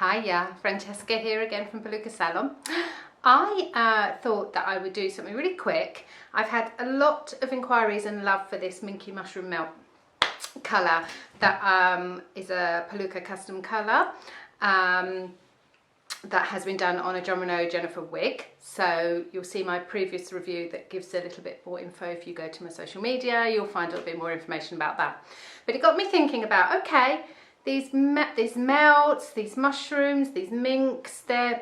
Hiya, Francesca here again from Palooka Salon. I thought that I would do something really quick. I've had a lot of inquiries and love for this Winky Mushroom Melt colour that is a Palooka custom colour that has been done on a John Renaud Jennifer wig. So you'll see my previous review that gives a little bit more info. If you go to my social media, you'll find a little bit more information about that. But it got me thinking about, okay, these melts, these mushrooms, these minks, they're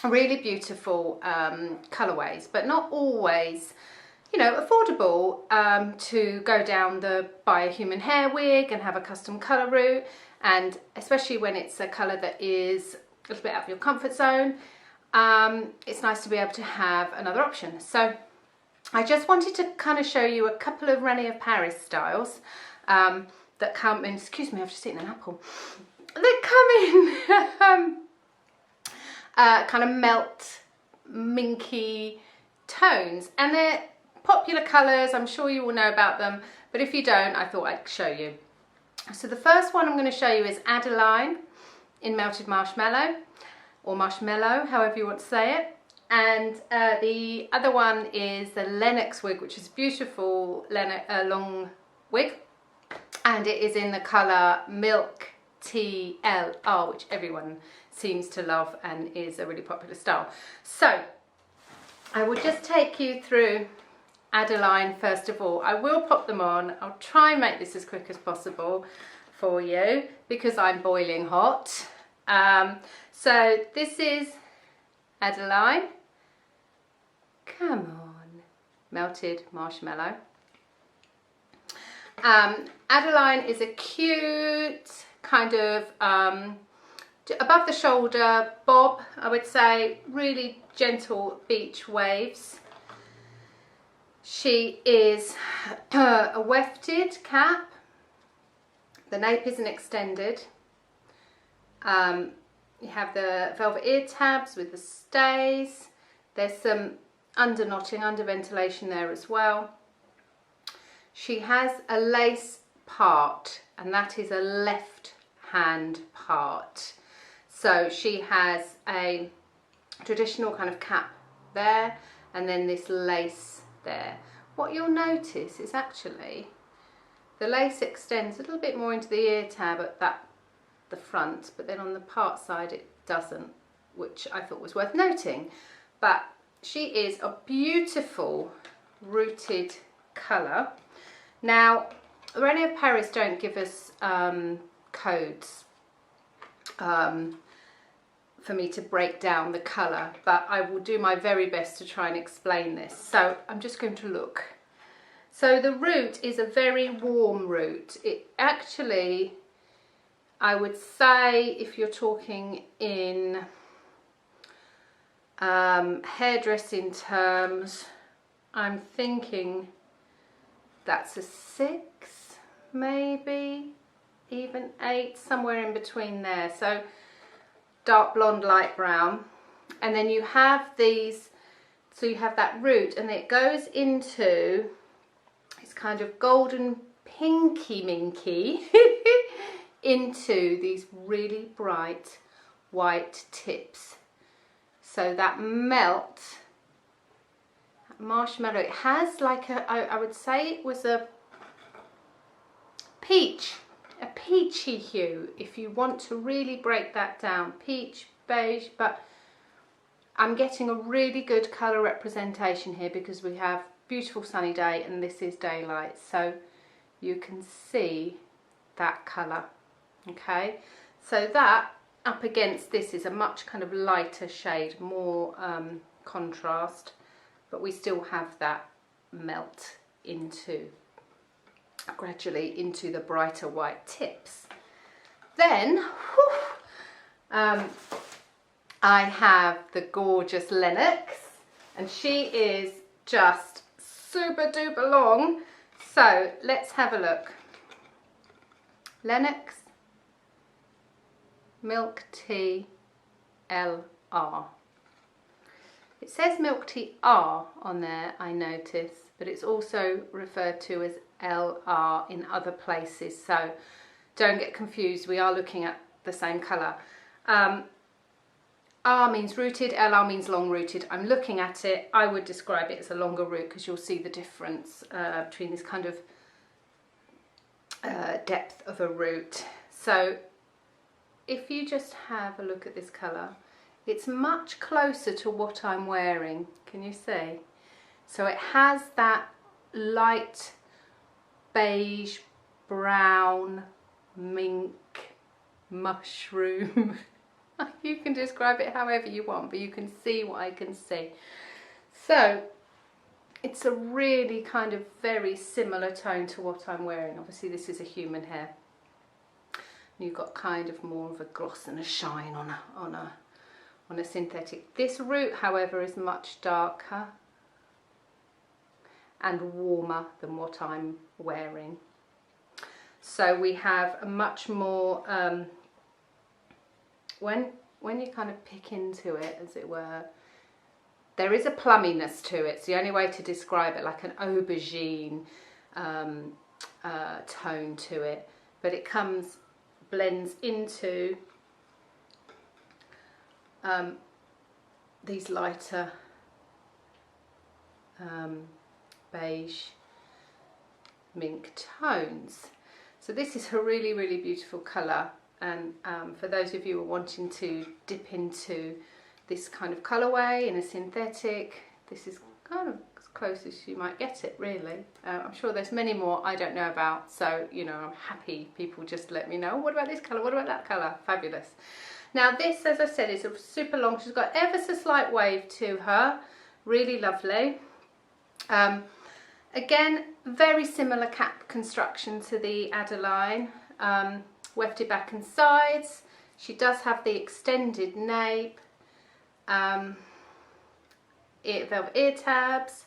really beautiful colourways, but not always, you know, affordable to go down the buy a human hair wig and have a custom colour route, and especially when it's a colour that is a little bit out of your comfort zone. It's nice to be able to have another option. So I just wanted to kind of show you a couple of Réne of Paris styles that come in, excuse me, I've just eaten an apple, that come in kind of melt, minky tones, and they're popular colours. I'm sure you all know about them, but if you don't, I thought I'd show you. So the first one I'm going to show you is Adeline in Melted Marshmallow, or Marshmallow, however you want to say it. And the other one is the Lennox wig, which is a beautiful long wig, and it is in the colour Milk TLR, which everyone seems to love and is a really popular style. So I will just take you through Adeline first of all. I will pop them on. I'll try and make this as quick as possible for you because I'm boiling hot. So this is Adeline. Come on, Melted Marshmallow. Adeline is a cute kind of above the shoulder bob, I would say, really gentle beach waves. She is a wefted cap. The nape isn't extended. You have the velvet ear tabs with the stays. There's some under knotting, under ventilation there as well. She has a lace part, and that is a left hand part. So she has a traditional kind of cap there, and then this lace there. What you'll notice is actually the lace extends a little bit more into the ear tab at the front, but then on the part side it doesn't, which I thought was worth noting. But she is a beautiful rooted colour. Now, Réne of Paris don't give us codes for me to break down the colour, but I will do my very best to try and explain this. So I'm just going to look. So the root is a very warm root. It actually, I would say, if you're talking in hairdressing terms, I'm thinking that's a 6, maybe even 8, somewhere in between there. So dark blonde, light brown, and then you have these, so you have that root, and it goes into this kind of golden pinky minky into these really bright white tips. So that melt marshmallow, it has like a, I would say it was a peachy hue, if you want to really break that down, peach, beige, but I'm getting a really good colour representation here because we have beautiful sunny day and this is daylight, so you can see that colour. Okay, so that up against this is a much kind of lighter shade, more contrast, but we still have that melt into, gradually into the brighter white tips. Then I have the gorgeous Lennox, and she is just super duper long. So let's have a look. Lennox Milk Tea LR. It says Milk Tea R on there, I notice, but it's also referred to as LR in other places, so don't get confused, we are looking at the same colour. R means rooted, LR means long rooted. I'm looking at it, I would describe it as a longer root because you'll see the difference between this kind of depth of a root. So if you just have a look at this colour, it's much closer to what I'm wearing. Can you see? So it has that light beige, brown, mink, mushroom. You can describe it however you want, but you can see what I can see. So it's a really kind of very similar tone to what I'm wearing. Obviously this is a human hair. You've got kind of more of a gloss and a shine on a synthetic. This root, however, is much darker and warmer than what I'm wearing. So we have a much more, when you kind of pick into it, as it were, there is a plumminess to it. It's the only way to describe it, like an aubergine tone to it. But it blends into these lighter beige mink tones. So this is a really, really beautiful colour, and for those of you who are wanting to dip into this kind of colourway in a synthetic, this is kind of as close as you might get it, really. I'm sure there's many more I don't know about, so you know, I'm happy people just let me know, what about this colour, what about that colour? Fabulous. Now this, as I said, is a super long, she's got ever so slight wave to her, really lovely. Again, very similar cap construction to the Adeline, wefted back and sides. She does have the extended nape, velvet ear tabs,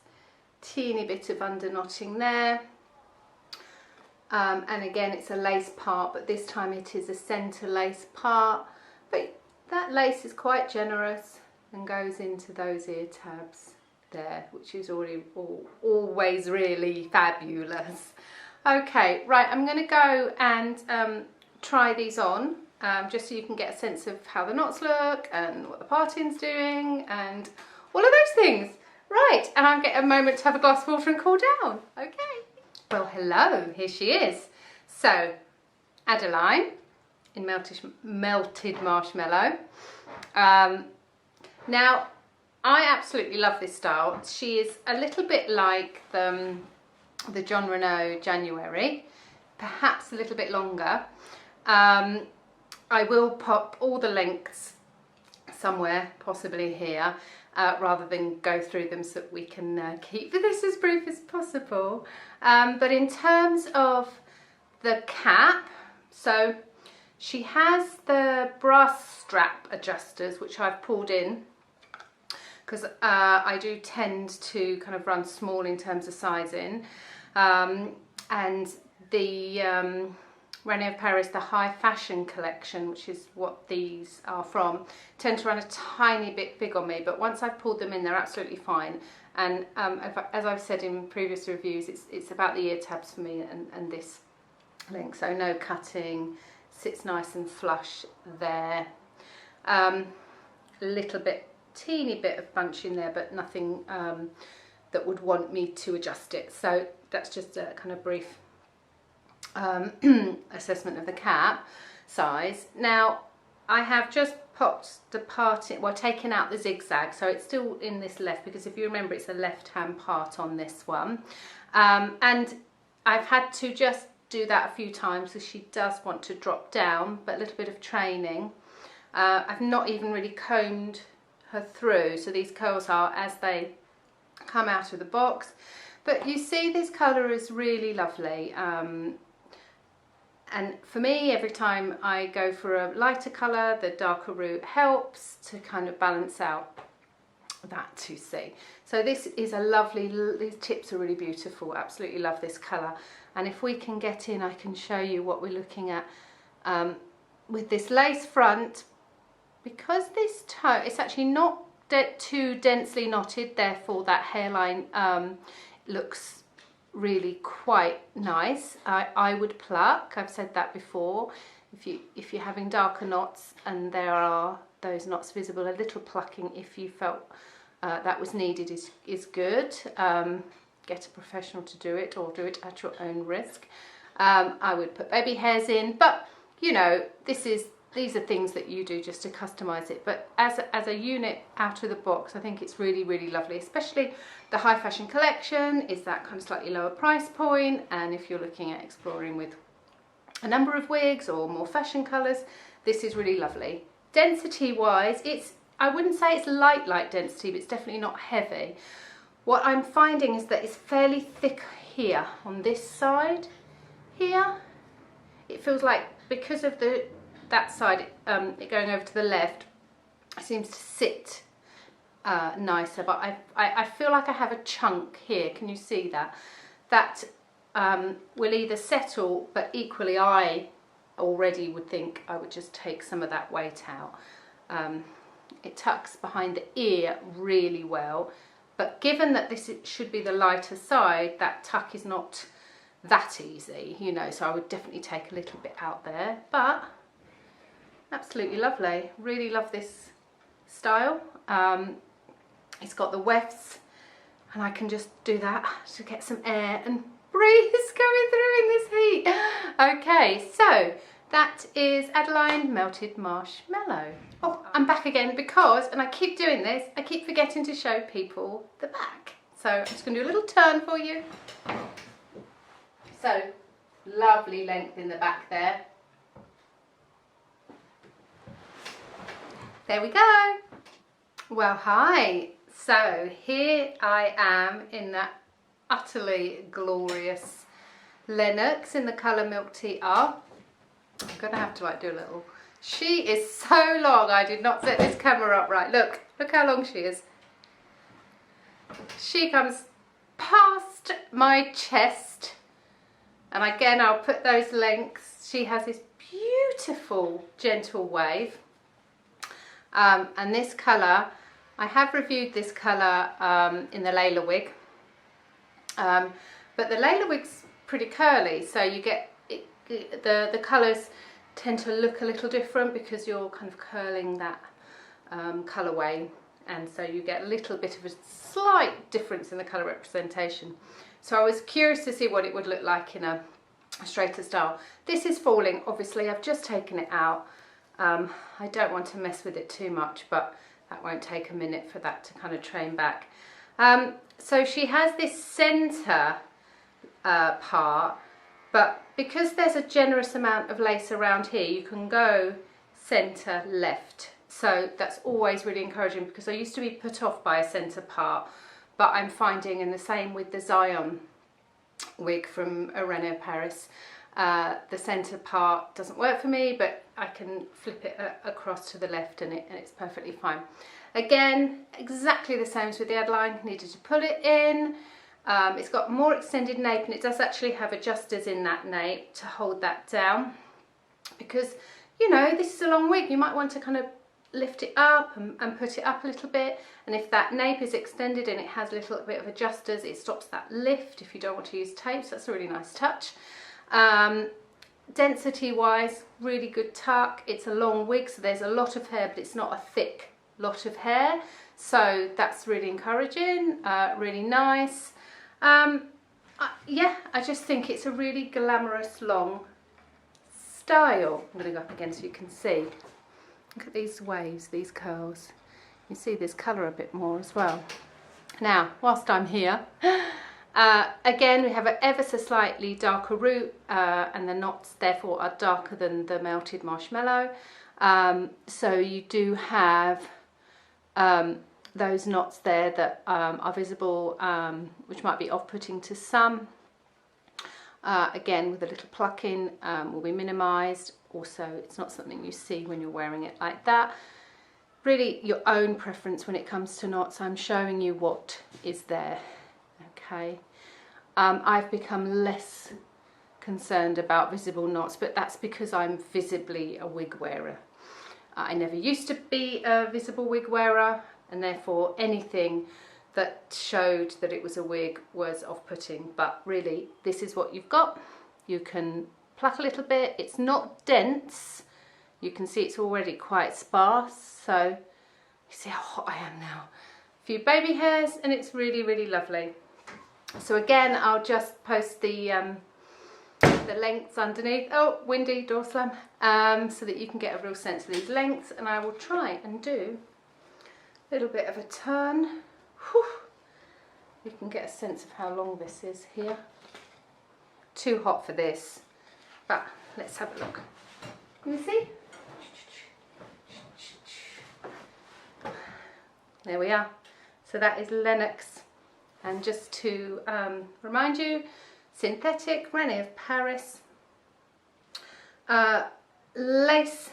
teeny bit of under knotting there, and again it's a lace part, but this time it is a centre lace part, but that lace is quite generous and goes into those ear tabs there, which is always really fabulous. Okay, right, I'm going to go and try these on, just so you can get a sense of how the knots look and what the parting's doing and all of those things. Right, and I'll get a moment to have a glass of water and cool down. Okay. Well, hello, here she is. So, Adeline in melted marshmallow. Now, I absolutely love this style. She is a little bit like the John Renault January, perhaps a little bit longer. I will pop all the links somewhere, possibly here, rather than go through them so that we can keep this as brief as possible. But in terms of the cap, so she has the brass strap adjusters, which I've pulled in, because I do tend to kind of run small in terms of sizing, and the Réne of Paris, the high fashion collection, which is what these are from, tend to run a tiny bit big on me, but once I've pulled them in, they're absolutely fine. And as I've said in previous reviews, it's about the ear tabs for me and this link, so no cutting, sits nice and flush there. Little bit, teeny bit of bunch in there, but nothing that would want me to adjust it. So that's just a kind of brief assessment of the cap size. Now I have just popped the part in, well, taken out the zigzag, so it's still in this left, because if you remember, it's a left hand part on this one, and I've had to just do that a few times because she does want to drop down, but a little bit of training. I've not even really combed her through, so these curls are as they come out of the box, but you see this colour is really lovely, and for me, every time I go for a lighter colour, the darker root helps to kind of balance out that to see. So this is a lovely, these tips are really beautiful, absolutely love this colour. And if we can get in, I can show you what we're looking at with this lace front. Because this toe, it's actually not too densely knotted, therefore that hairline looks really quite nice. I would pluck, I've said that before. if you're having darker knots and there are those knots visible, a little plucking if you felt that was needed is good. Get a professional to do it, or do it at your own risk. I would put baby hairs in, but you know, these are things that you do just to customize it. But as a unit out of the box, I think it's really, really lovely, especially the high fashion collection is that kind of slightly lower price point. And if you're looking at exploring with a number of wigs or more fashion colors, this is really lovely. Density wise, I wouldn't say it's light density, but it's definitely not heavy. What I'm finding is that it's fairly thick here on this side. Here, it feels like because of that side, it going over to the left, it seems to sit nicer. But I feel like I have a chunk here. Can you see that? That will either settle, but equally I already would think I would just take some of that weight out. It tucks behind the ear really well. But given that this should be the lighter side, that tuck is not that easy, you know, so I would definitely take a little bit out there. But absolutely lovely. Really love this style. It's got the wefts, and I can just do that to get some air and breeze going through in this heat. Okay, so that is Adeline Melted Marshmallow. Oh, I'm back again because, and I keep doing this, I keep forgetting to show people the back. So I'm just going to do a little turn for you. So, lovely length in the back there. There we go. Well, hi. So here I am in that utterly glorious Lennox in the colour Milk Tea R. I'm going to have to do a little... She is so long. I did not set this camera up right. Look how long she is. She comes past my chest. And again, I'll put those lengths. She has this beautiful gentle wave. And this colour, I have reviewed this colour in the Layla wig. But the Layla wig's pretty curly, so you get the colours tend to look a little different because you're kind of curling that colourway, and so you get a little bit of a slight difference in the colour representation. So I was curious to see what it would look like in a straighter style. This is falling, obviously. I've just taken it out. I don't want to mess with it too much, but that won't take a minute for that to kind of train back. So she has this centre part, but because there's a generous amount of lace around here, you can go centre left. So that's always really encouraging, because I used to be put off by a centre part, but I'm finding, and the same with the Zion wig from Réne Paris, the centre part doesn't work for me, but I can flip it across to the left and it's perfectly fine. Again, exactly the same as with the Adeline. Needed to pull it in. It's got more extended nape, and it does actually have adjusters in that nape to hold that down, because, you know, this is a long wig. You might want to kind of lift it up and put it up a little bit, and if that nape is extended and it has a little bit of adjusters, it stops that lift if you don't want to use tapes. That's a really nice touch. Density wise, really good tuck. It's a long wig, so there's a lot of hair, but it's not a thick lot of hair, so that's really encouraging. Really nice. Yeah, I just think it's a really glamorous long style. I'm going to go up again so you can see. Look at these waves, these curls. You see this colour a bit more as well. Now, whilst I'm here, again, we have an ever so slightly darker root, and the knots therefore are darker than the melted marshmallow. So you do have those knots there that are visible, which might be off-putting to some. Again, with a little plucking, will be minimised. Also, it's not something you see when you're wearing it like that. Really your own preference when it comes to knots. I'm showing you what is there. Okay. I've become less concerned about visible knots, but that's because I'm visibly a wig wearer. I never used to be a visible wig wearer, and therefore anything that showed that it was a wig was off-putting. But really, this is what you've got. You can pluck a little bit. It's not dense. You can see it's already quite sparse, so you see how hot I am now. A few baby hairs, and it's really, really lovely. So again, I'll just post the lengths underneath. Oh, windy door slam. So that you can get a real sense of these lengths, and I will try and do a little bit of a turn. Whew. You can get a sense of how long this is here. Too hot for this, but let's have a look. Can you see? There we are. So that is Lennox. And just to remind you, synthetic, Réne of Paris. Lace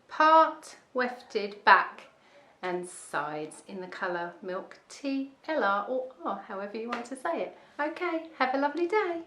part, wefted back and sides in the colour Milk Tea, LR or R, however you want to say it. Okay, have a lovely day.